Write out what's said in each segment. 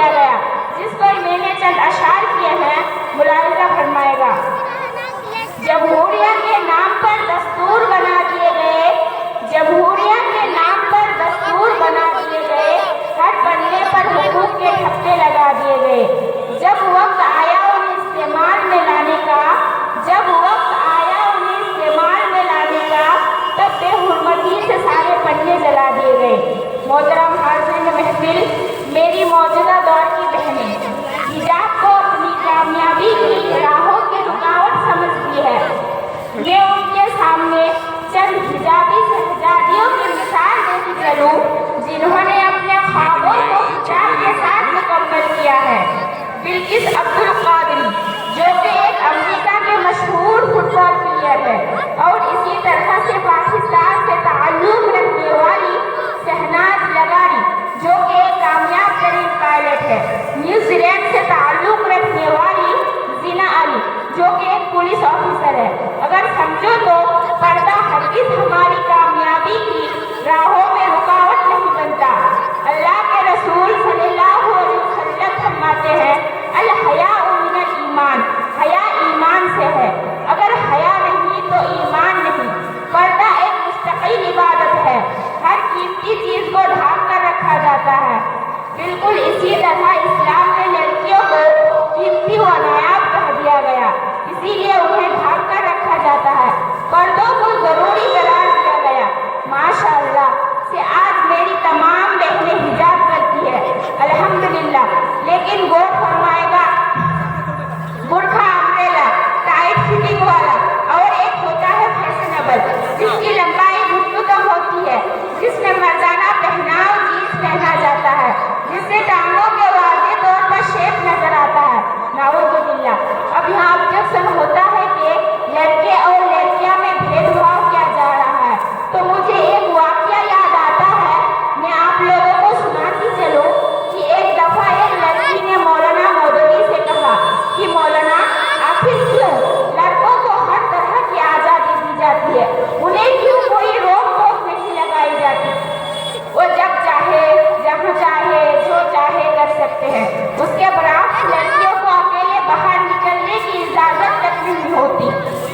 किया गया, जिस पर मैंने चंद अशार किए हैं, मुलाहिजा फरमाएगा। जमहूरियत के नाम पर दस्तूर बना दिए गए, जमहूरियत के नाम पर दस्तूर बना दिए गए, हर बनने पर हुकूक के ठप्पे लगा दिए गए। जब वक्त आया उन्हें इस्तेमाल में लाने का, जब वक्त आया उन्हें इस्तेमाल में लाने का, तब बेहुरमती से सारे पन्ने जला दिए गए। मोहतरम हाज़िरीन महफिल, मेरी मौजूदा दौर की बहनें हिजाब को अपनी कामयाबी की राहों की रुकावट समझती है। मैं उनके सामने चंद हिजाबी शहजादियों की मिसाल देती चलूं, जिन्होंने अपने ख्वाबों को हिजाब के साथ मुकम्मल किया है। बिल्किस अब्दुल कादरी, जो कि एक अमेरिका के मशहूर फुटबॉल प्लेयर है, और इसी तरह से पाकिस्तान से ताल्लुक रखने वाली शहनाज लगारी, जो कि एक कामयाब तरीन पायलट है। न्यूजीलैंड से ताल्लुक रखने वाली जीना अली, जो कि एक पुलिस ऑफिसर है। अगर समझो तो पर्दा हरगिज़ हमारी कामयाबी की राहों में रुकावट नहीं बनता। अल्लाह के रसूल सल्लल्लाहु अलैहि वसल्लम फरमाते हैं, अल हयाउ मिनल ईमान, हया ईमान से है। अगर हया नहीं तो ईमान नहीं। पर्दा एक मुस्तकिल इबादत है, हर कीमती चीज को ढांक कर रखा जाता है। बिल्कुल इसी तरह इस्लाम में लड़कियों को कीमती व नायाब कह दिया गया, इसीलिए उन्हें ढांक कर रखा जाता है। पर्दों को जरूरी करार दिया गया। माशाअल्लाह से आज मेरी तमाम बहनें हिजाब करती है, अल्हम्दुलिल्लाह। लेकिन गौर फरमाएगा, बुर्खा, अम्ब्रेला, टाइट फिटिंग वाला, और एक होता है फैशनेबल, जिसकी लंबाई घुटनों तक होती है, जिसमें मर्दाना पहनाव जीन्स पहना जाता है, जिससे टांगों के वाज़े तौर पर शेप नजर आता है। नाउज़ुबिल्लाह। अब यहाँ ऑब्जेक्शन होता है कि लड़के और लड़कियां में भेदभाव किया जा रहा है, तो मुझे एक वाकया याद आता है। मैं आप लोगों को सुनाती चलूं कि एक दफा एक लड़की ने मौलाना मौदूदी से कहा कि मौलाना, आखिर क्यों लड़कों को हर तरह की आज़ादी दी जाती है, उन्हें क्यों कोई रोक टोक नहीं लगाई जाती? वो जब चाहे, जहाँ चाहे, जो चाहे कर सकते हैं। उसके बरअक्स लड़कियों को अकेले बाहर निकलने की इजाजत तक नहीं होती।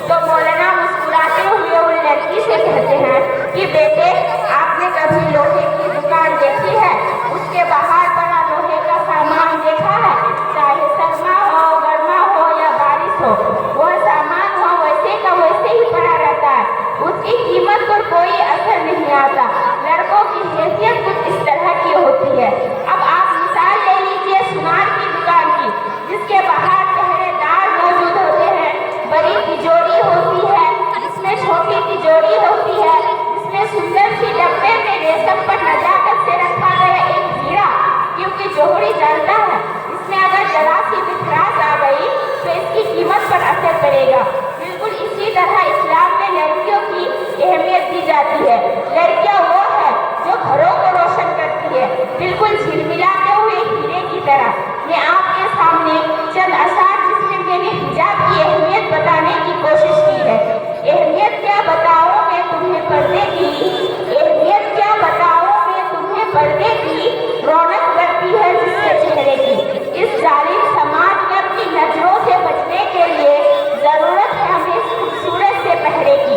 तो मौलाना मुस्कुराते हुए उन लड़की से कहते हैं कि बेटे, आपने कभी लोहे की दुकान देखी है? उसके बाहर बड़ा लोहे का सामान देखा है? चाहे सरमा हो, गर्मा हो या बारिश हो, वह सामान वहाँ वैसे का वैसे ही पड़ा रहता है, उसकी कीमत पर कोई असर नहीं आता। लड़कों की हैसियत कुछ इस तरह की होती है। अब आप मिसाल ले लीजिए सुनार की दुकान की, जिसके बाहर पहरेदार मौजूद होते हैं, बड़ी तिजोरी होती है, जिसमें छोटी तिजोरी होती है, जिसमें सुंदर सी डब्बे में रेशम पर नजाकत से रखा गया एक हीरा, क्योंकि जोहरी जानता है इसमें अगर जरा सी भी खराश आ गई तो इसकी कीमत पर असर पड़ेगा। बिल्कुल इसी तरह इस्लाम में लड़कियों की अहमियत दी जाती है। लड़कियां वो है जो घरों को रोशन करती है, बिल्कुल झिलमिलाते हुए हीरे की तरह। मैं आपके सामने चंद अशार जिसमें मैंने हिजाब की अहमियत बताने की कोशिश की है। अहमियत क्या बताऊं मैं तुम्हें पर्दे की, अहमियत क्या बताऊं मैं तुम्हें पर्दे की, रौनक बढ़ती है जिसके चेहरे की। इस जालिम समाज में अपनी नजरों से बचने के लिए जरूरत है हमें इस खूबसूरत से पहरे की।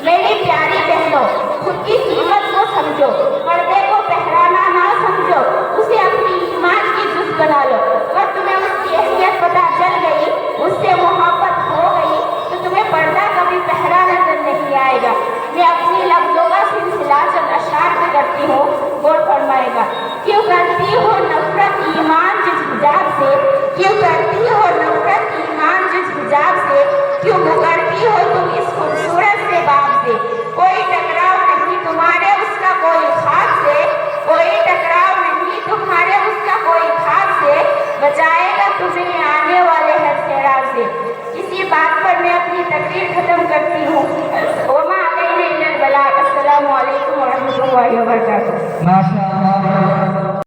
मेरी प्यारी बहनों, खुद की कीमत को समझो, पर्दे को पहराना ना समझो, उसे अपनी ईमान की जुज़ बना लो। अगर तुम्हें उसकी अहमियत पता चल गई, उससे मोहब्बत हो गई, तो तुम्हें पर्दा कभी पहरा नजर नहीं आएगा। मैं अपनी लफ्ज़ों का सिलसिला चंद अशार में करती हूँ, गौर फरमाएगा। क्यों करती हो नफरत ईमान जिस हिजाब से, क्यों करती हो नफरत ईमान जिस हिजाब से, क्यों मुकरती हो तुम इस खूबसूरत से बाब से। कोई टकराव नहीं तुम्हारे उसका कोई खास से, कोई टकराव नहीं तुम्हारे उसका कोई खास से, बचाएगा तुम्हें आने वाले हर सैराब से। इसी बात पर मैं अपनी तकरीर खत्म करती हूँ। वमा अलैना इल्लल बलाग। अस्सलामु अलैकुम व रहमतुल्लाहि व बरकातुहू। माशाअल्लाह।